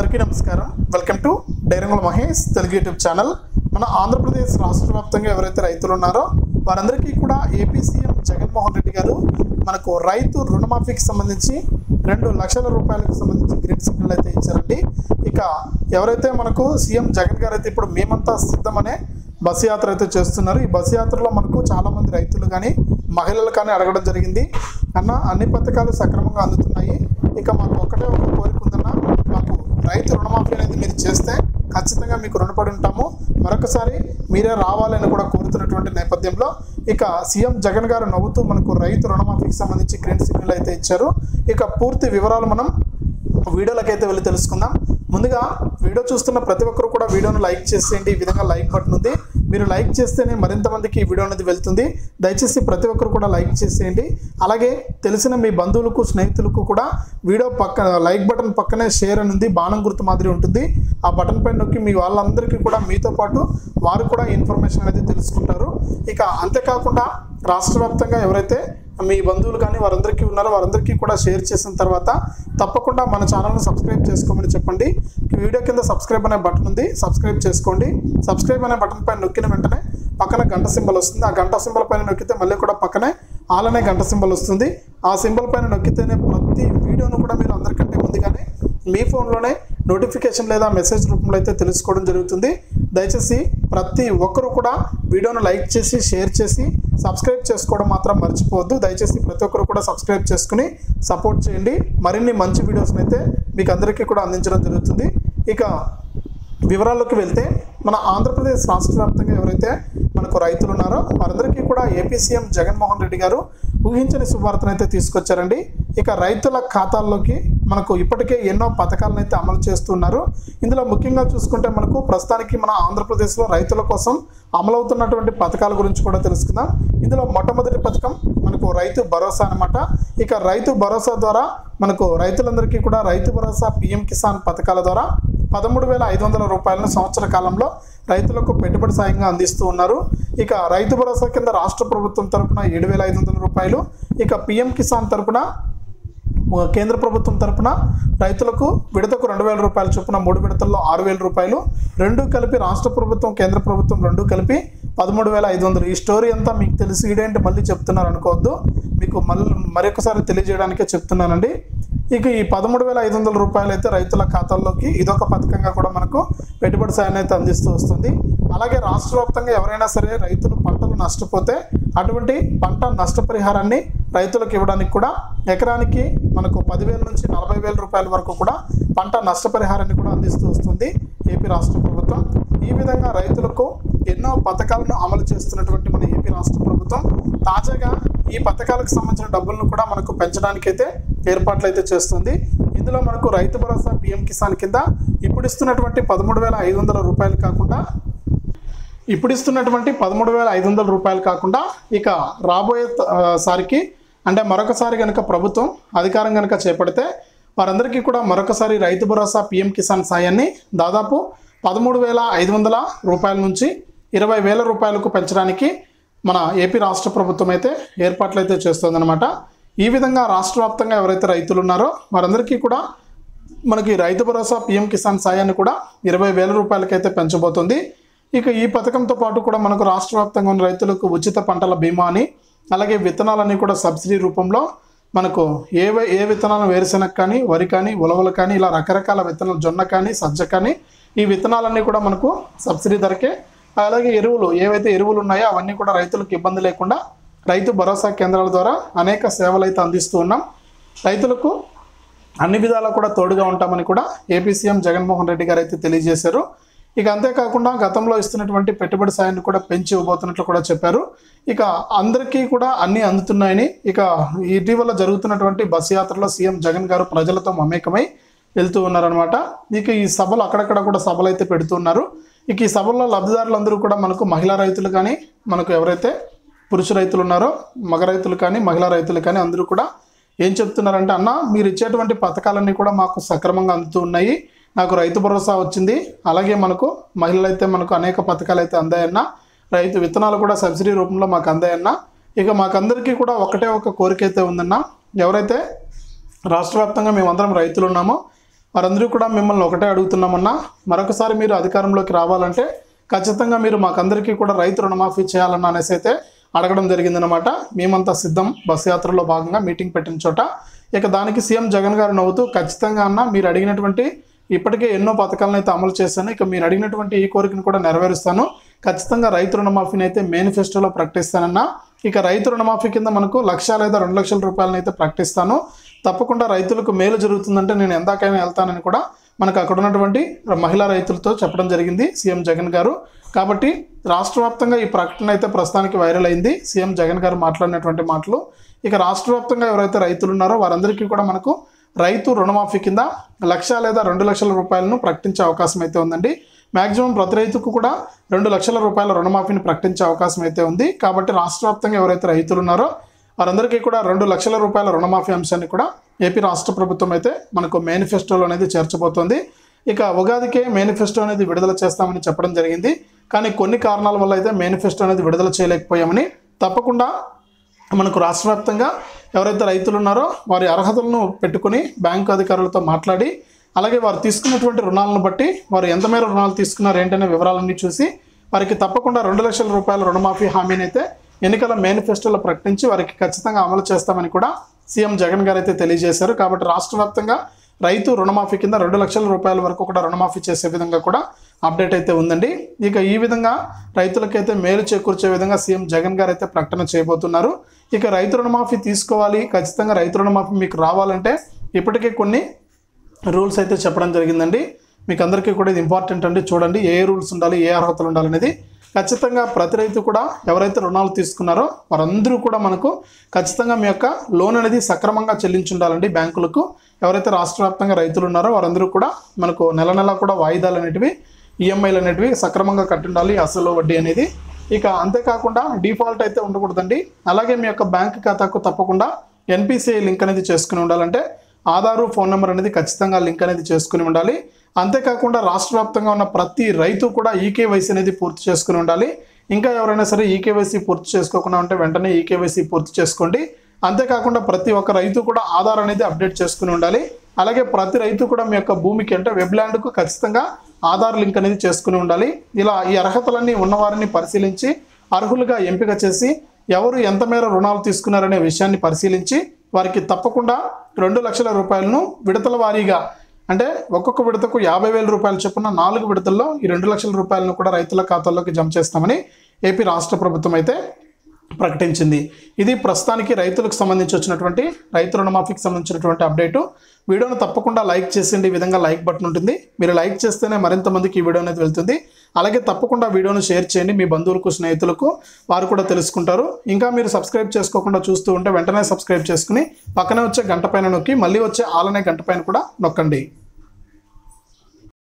అందరికీ నమస్కారం. Welcome to డైరంగుల Mahesh Telugu YouTube channel. మన ఆంధ్రప్రదేశ్ రాష్ట్ర వ్యాప్తంగా ఎవరైతే రైతులు ఉన్నారో వారందరికీ కూడా ఏపీ సీఎం జగన్మోహన్ రెడ్డి గారు మనకు రైతు రుణమాఫీకి సంబంధించి 2 లక్షల రూపాయలకు సంబంధించి గ్రీన్ సిగ్నల్ అయితే ఇచ్చారండి. ఇక ఎవరైతే మనకు సీఎం జగన్ గారు అయితే ఇప్పుడు మేమంతా సిద్ధమనే బస్సు యాత్ర అయితే చేస్తున్నారు. ఈ బస్సు యాత్రలో మనకు చాలామంది రైతులు కానీ మహిళలు కానీ అడగడం జరిగింది, అన్న అన్ని పథకాలు సక్రమంగా అందుతున్నాయి, ఇక మాకు ఒకటే ఒక కోరిక ఉందన్న, మాకు రైతు రుణమాఫీ అనేది మీరు చేస్తే ఖచ్చితంగా మీకు రుణపడి ఉంటాము, మరొకసారి మీరే రావాలని కూడా కోరుతున్నటువంటి నేపథ్యంలో ఇక సీఎం జగన్ గారు నవ్వుతూ మనకు రైతు రుణమాఫీకి సంబంధించి గ్రీన్ సిగ్నల్ అయితే ఇచ్చారు. ఇక పూర్తి వివరాలు మనం వీడియోలకైతే వెళ్ళి తెలుసుకుందాం. ముందుగా వీడియో చూస్తున్న ప్రతి ఒక్కరు కూడా వీడియోను లైక్ చేసేయండి. ఈ విధంగా లైక్ బటన్ ఉంది, మీరు లైక్ చేస్తేనే మరింత మందికి ఈ వీడియో అనేది వెళ్తుంది. దయచేసి ప్రతి ఒక్కరు కూడా లైక్ చేసేయండి. అలాగే తెలిసిన మీ బంధువులకు స్నేహితులకు కూడా వీడియో లైక్ బటన్ పక్కనే షేర్ అని ఉంది, బాణం గుర్తు మాదిరి ఉంటుంది. ఆ బటన్ పైన నొక్కి మీ వాళ్ళందరికీ కూడా మీతో పాటు వారు కూడా ఇన్ఫర్మేషన్ అనేది తెలుసుకుంటారు. ఇక అంతేకాకుండా రాష్ట్ర వ్యాప్తంగా ఎవరైతే మీ బంధువులు కానీ వారందరికీ ఉన్నారో వారందరికీ కూడా షేర్ చేసిన తర్వాత తప్పకుండా మన ఛానల్ని సబ్స్క్రైబ్ చేసుకోమని చెప్పండి. వీడియో కింద సబ్స్క్రైబ్ అనే బటన్ ఉంది, సబ్స్క్రైబ్ చేసుకోండి. సబ్స్క్రైబ్ అనే బటన్ పైన నొక్కిన వెంటనే పక్కన గంట సింబల్ వస్తుంది. ఆ గంట సింబల్ పైన నొక్కితే మళ్ళీ కూడా పక్కనే ఆల్ అనే గంట సింబల్ వస్తుంది. ఆ సింబల్ పైన నొక్కితేనే ప్రతి వీడియోను కూడా మీరు అందరికంటే ముందుగానే మీ ఫోన్లోనే నోటిఫికేషన్ లేదా మెసేజ్ రూపంలో అయితే తెలుసుకోవడం జరుగుతుంది. దయచేసి ప్రతి ఒక్కరూ కూడా వీడియోను లైక్ చేసి షేర్ చేసి సబ్స్క్రైబ్ చేసుకోవడం మాత్రం మర్చిపోవద్దు. దయచేసి ప్రతి ఒక్కరు కూడా సబ్స్క్రైబ్ చేసుకుని సపోర్ట్ చేయండి. మరిన్ని మంచి వీడియోస్ని అయితే మీకు అందరికీ కూడా అందించడం జరుగుతుంది. ఇక వివరాల్లోకి వెళ్తే మన ఆంధ్రప్రదేశ్ రాష్ట్ర వ్యాప్తంగా ఎవరైతే మనకు రైతులు ఉన్నారో వారందరికీ కూడా ఏపీ సీఎం జగన్మోహన్ రెడ్డి గారు ఊహించని శుభవార్తను అయితే తీసుకొచ్చారండి. ఇక రైతుల ఖాతాల్లోకి మనకు ఇప్పటికే ఎన్నో పథకాలను అయితే అమలు చేస్తున్నారు. ఇందులో ముఖ్యంగా చూసుకుంటే మనకు ప్రస్తుతానికి మన ఆంధ్రప్రదేశ్లో రైతుల కోసం అమలవుతున్నటువంటి పథకాల గురించి కూడా తెలుసుకుందాం. ఇందులో మొట్టమొదటి పథకం మనకు రైతు భరోసా అన్నమాట. ఇక రైతు భరోసా ద్వారా మనకు రైతులందరికీ కూడా రైతు భరోసా పీఎం కిసాన్ పథకాల ద్వారా 13,500 రూపాయలను సంవత్సర కాలంలో రైతులకు పెట్టుబడి సాయంగా అందిస్తూ ఉన్నారు. ఇక రైతు భరోసా కింద రాష్ట్ర ప్రభుత్వం తరపున 7,500 రూపాయలు, ఇక పీఎం కిసాన్ తరపున కేంద్ర ప్రభుత్వం తరపున రైతులకు విడతకు 2,000 రూపాయల చొప్పున 3 విడతల్లో 6,000 రూపాయలు, రెండు కలిపి రాష్ట్ర ప్రభుత్వం కేంద్ర ప్రభుత్వం రెండు కలిపి 13,500. ఈ స్టోరీ అంతా మీకు తెలిసి ఇదేంటి మళ్ళీ చెప్తున్నారు అనుకోవద్దు, మీకు మరొకసారి తెలియజేయడానికే చెప్తున్నానండి. ఇక ఈ 13,500 రూపాయలు అయితే రైతుల ఖాతాల్లోకి ఇదొక పథకంగా కూడా మనకు పెట్టుబడి సాయాన్ని అయితే అందిస్తూ వస్తుంది. అలాగే రాష్ట్ర వ్యాప్తంగా ఎవరైనా సరే రైతులు పంటలు నష్టపోతే అటువంటి పంట నష్టపరిహారాన్ని రైతులకు ఇవ్వడానికి కూడా ఎకరానికి మనకు 10,000 నుంచి 40,000 రూపాయల వరకు కూడా పంట నష్టపరిహారాన్ని కూడా అందిస్తూ వస్తుంది ఏపీ రాష్ట్ర ప్రభుత్వం. ఈ విధంగా రైతులకు ఎన్నో పథకాలను అమలు చేస్తున్నటువంటి మన ఏపీ రాష్ట్ర ప్రభుత్వం తాజాగా ఈ పథకాలకు సంబంధించిన డబ్బులను కూడా మనకు పెంచడానికైతే ఏర్పాట్లు అయితే చేస్తుంది. ఇందులో మనకు రైతు భరోసా పీఎం కిసాన్ కింద ఇప్పుడు ఇస్తున్నటువంటి 13,500 రూపాయలు కాకుండా ఇక రాబోయే సారికి అంటే మరొకసారి కనుక ప్రభుత్వం అధికారం కనుక చేపడితే వారందరికీ కూడా మరొకసారి రైతు భరోసా పీఎం కిసాన్ సాయాన్ని దాదాపు 13,500 రూపాయల నుంచి 20,000 రూపాయలకు పెంచడానికి మన ఏపీ రాష్ట్ర ప్రభుత్వం అయితే ఏర్పాట్లు అయితే చేస్తుందన్నమాట. ఈ విధంగా రాష్ట్ర వ్యాప్తంగా ఎవరైతే రైతులు ఉన్నారో వారందరికీ కూడా మనకి రైతు భరోసా పీఎం కిసాన్ సాయాన్ని కూడా 20,000 రూపాయలకైతే పెంచబోతుంది. ఇక ఈ పథకంతో పాటు కూడా మనకు రాష్ట్ర వ్యాప్తంగా ఉన్న రైతులకు ఉచిత పంటల బీమా అని, అలాగే విత్తనాలన్నీ కూడా సబ్సిడీ రూపంలో మనకు ఏ విత్తనాలు వేరుశెనగ కానీ వరి కానీ ఉలవలు కానీ ఇలా రకరకాల విత్తనాలు జొన్న కానీ సజ్జ కానీ ఈ విత్తనాలన్నీ కూడా మనకు సబ్సిడీ ధరకే, అలాగే ఏవైతే ఎరువులు ఉన్నాయో అవన్నీ కూడా రైతులకు ఇబ్బంది లేకుండా రైతు భరోసా కేంద్రాల ద్వారా అనేక సేవలు అయితే అందిస్తూ ఉన్నాం. రైతులకు అన్ని విధాలా కూడా తోడుగా ఉంటామని కూడా ఏపీ సీఎం జగన్మోహన్ రెడ్డి గారు అయితే తెలియజేశారు. ఇక అంతేకాకుండా గతంలో ఇస్తున్నటువంటి పెట్టుబడి సాయాన్ని కూడా పెంచి ఇవ్వబోతున్నట్లు కూడా చెప్పారు. ఇక అందరికీ కూడా అన్నీ అందుతున్నాయని, ఇక ఇటీవల జరుగుతున్నటువంటి బస్సు యాత్రలో సీఎం జగన్ గారు ప్రజలతో మమేకమై వెళ్తూ ఉన్నారనమాట. ఇక ఈ సభలు అక్కడక్కడ కూడా సభలు అయితే పెడుతున్నారు. ఇక ఈ సభల్లో లబ్ధిదారులందరూ కూడా మనకు మహిళా రైతులు కానీ మనకు ఎవరైతే పురుష రైతులు ఉన్నారో మగ రైతులు కానీ మహిళా రైతులు కానీ అందరూ కూడా ఏం చెప్తున్నారంటే, అన్న మీరు ఇచ్చేటువంటి పథకాలన్నీ కూడా మాకు సక్రమంగా అందుతూ ఉన్నాయి, నాకు రైతు భరోసా వచ్చింది, అలాగే మనకు మహిళలు అయితే మనకు అనేక పథకాలు అయితే అందాయన్న, రైతు విత్తనాలు కూడా సబ్సిడీ రూపంలో మాకు అందాయన్న, ఇక మాకందరికీ కూడా ఒకటే ఒక కోరిక అయితే ఉందన్న, ఎవరైతే రాష్ట్ర వ్యాప్తంగా మేమందరం రైతులు ఉన్నామో వారందరూ కూడా మిమ్మల్ని ఒకటే అడుగుతున్నామన్నా, మరొకసారి మీరు అధికారంలోకి రావాలంటే ఖచ్చితంగా మీరు మాకందరికీ కూడా రైతు రుణమాఫీ చేయాలన్న అనేసి అయితే అడగడం జరిగిందనమాట. మేమంతా సిద్ధం బస్సు యాత్రలో భాగంగా మీటింగ్ పెట్టిన చోట. ఇక దానికి సీఎం జగన్ గారు నవ్వుతూ, ఖచ్చితంగా అన్న మీరు అడిగినటువంటి ఇప్పటికే ఎన్నో పథకాలను అయితే అమలు చేశాను, ఇక మీరు అడిగినటువంటి ఈ కోరికను కూడా నెరవేరుస్తాను, ఖచ్చితంగా రైతు రుణమాఫీని అయితే మేనిఫెస్టోలో ప్రకటిస్తానన్నా. ఇక రైతు రుణమాఫీ కింద మనకు 1,00,000 లేదా 2,00,000 రూపాయలను అయితే ప్రకటిస్తాను, తప్పకుండా రైతులకు మేలు జరుగుతుందంటే నేను ఎందాకైనా వెళ్తానని కూడా మనకు అక్కడ ఉన్నటువంటి మహిళా రైతులతో చెప్పడం జరిగింది సీఎం జగన్ గారు. కాబట్టి రాష్ట్ర వ్యాప్తంగా ఈ ప్రకటన అయితే ప్రస్తుతానికి వైరల్ అయింది, సీఎం జగన్ గారు మాట్లాడినటువంటి మాటలు. ఇక రాష్ట్ర వ్యాప్తంగా ఎవరైతే రైతులు ఉన్నారో వారందరికీ కూడా మనకు రైతు రుణమాఫీ కింద 1,00,000 లేదా 2,00,000 రూపాయలను ప్రకటించే అవకాశం అయితే ఉందండి. మ్యాక్సిమం ప్రతి రైతుకు కూడా 2,00,000 రూపాయల రుణమాఫీని ప్రకటించే అవకాశం అయితే ఉంది. కాబట్టి రాష్ట్ర వ్యాప్తంగా ఎవరైతే రైతులు ఉన్నారో వారందరికీ కూడా 2,00,000 రూపాయల రుణమాఫీ అంశాన్ని కూడా ఏపీ రాష్ట్ర ప్రభుత్వం అయితే మనకు మేనిఫెస్టోలో అనేది చేర్చబోతోంది. ఇక ఉగాదికే మేనిఫెస్టో అనేది విడుదల చేస్తామని చెప్పడం జరిగింది, కానీ కొన్ని కారణాల వల్ల అయితే మేనిఫెస్టో అనేది విడుదల చేయలేకపోయామని. తప్పకుండా మనకు రాష్ట్ర వ్యాప్తంగా ఎవరైతే రైతులు ఉన్నారో వారి అర్హతలను పెట్టుకుని బ్యాంకు అధికారులతో మాట్లాడి, అలాగే వారు తీసుకున్నటువంటి రుణాలను బట్టి వారు ఎంత మేర రుణాలు తీసుకున్నారు ఏంటనే వివరాలన్నీ చూసి వారికి తప్పకుండా 2,00,000 రూపాయల రుణమాఫీ హామీని అయితే ఎన్నికల మేనిఫెస్టోలో ప్రకటించి వారికి ఖచ్చితంగా అమలు చేస్తామని కూడా సీఎం జగన్ గారు అయితే తెలియజేశారు. కాబట్టి రాష్ట్ర వ్యాప్తంగా రైతు రుణమాఫీ కింద 2,00,000 రూపాయల వరకు కూడా రుణమాఫీ చేసే విధంగా కూడా అప్డేట్ అయితే ఉందండి. ఇక ఈ విధంగా రైతులకైతే మేలు చేకూర్చే విధంగా సీఎం జగన్ గారు అయితే ప్రకటన చేయబోతున్నారు. ఇక రైతు రుణమాఫీ తీసుకోవాలి, ఖచ్చితంగా రైతు రుణమాఫీ మీకు రావాలంటే ఇప్పటికే కొన్ని రూల్స్ అయితే చెప్పడం జరిగిందండి. మీకు అందరికీ కూడా ఇది ఇంపార్టెంట్ అండి. చూడండి ఏ రూల్స్ ఉండాలి, ఏ అర్హతలు ఉండాలి అనేది. ఖచ్చితంగా ప్రతి రైతు కూడా ఎవరైతే రుణాలు తీసుకున్నారో వారందరూ కూడా మనకు ఖచ్చితంగా మీ యొక్క లోన్ అనేది సక్రమంగా చెల్లించి ఉండాలండి బ్యాంకులకు. ఎవరైతే రాష్ట్ర వ్యాప్తంగా రైతులు ఉన్నారో వారందరూ కూడా మనకు నెల నెల కూడా వాయిదాలు అనేటివి, ఈఎంఐలు అనేటివి సక్రమంగా కట్టుండాలి, అసలు వడ్డీ అనేది. ఇక అంతేకాకుండా డిఫాల్ట్ అయితే ఉండకూడదండి. అలాగే మీ యొక్క బ్యాంక్ ఖాతాకు తప్పకుండా ఎన్పిసిఐ లింక్ అనేది చేసుకుని ఉండాలంటే ఆధారు, ఫోన్ నెంబర్ అనేది ఖచ్చితంగా లింక్ అనేది చేసుకుని ఉండాలి. అంతేకాకుండా రాష్ట్ర వ్యాప్తంగా ఉన్న ప్రతి రైతు కూడా ఈకేవైసీ అనేది పూర్తి చేసుకుని ఉండాలి. ఇంకా ఎవరైనా సరే ఈకేవైసీ పూర్తి చేసుకోకుండా ఉంటే వెంటనే ఈకేవైసీ పూర్తి చేసుకోండి. అంతేకాకుండా ప్రతి ఒక్క రైతు కూడా ఆధార్ అనేది అప్డేట్ చేసుకుని ఉండాలి. అలాగే ప్రతి రైతు కూడా మీ యొక్క భూమికి అంటే వెబ్ల్యాండ్కు ఖచ్చితంగా ఆధార్ లింక్ అనేది చేసుకుని ఉండాలి. ఇలా ఈ అర్హతలన్నీ ఉన్నవారిని పరిశీలించి అర్హులుగా ఎంపిక చేసి ఎవరు ఎంత మేర రుణాలు తీసుకున్నారనే విషయాన్ని పరిశీలించి వారికి తప్పకుండా 2,00,000 రూపాయలను విడతల వారీగా, అంటే ఒక్కొక్క విడతకు 50,000 రూపాయలు చొప్పున 4 విడతల్లో ఈ 2,00,000 రూపాయలను కూడా రైతుల ఖాతాల్లోకి జమ చేస్తామని ఏపీ రాష్ట్ర ప్రభుత్వం అయితే ప్రకటించింది. ఇది ప్రస్తుతానికి రైతులకు సంబంధించి వచ్చినటువంటి రైతు రుణమాఫీకి సంబంధించినటువంటి అప్డేటు. వీడియోను తప్పకుండా లైక్ చేసేయండి. ఈ విధంగా లైక్ బటన్ ఉంటుంది, మీరు లైక్ చేస్తేనే మరింత మందికి ఈ వీడియో అనేది వెళ్తుంది. అలాగే తప్పకుండా వీడియోను షేర్ చేయండి మీ బంధువులకు, స్నేహితులకు, వారు కూడా తెలుసుకుంటారు. ఇంకా మీరు సబ్స్క్రైబ్ చేసుకోకుండా చూస్తూ ఉంటే వెంటనే సబ్స్క్రైబ్ చేసుకుని పక్కనే వచ్చే గంట పైన నొక్కి మళ్ళీ వచ్చే ఆలనే గంట పైన కూడా నొక్కండి.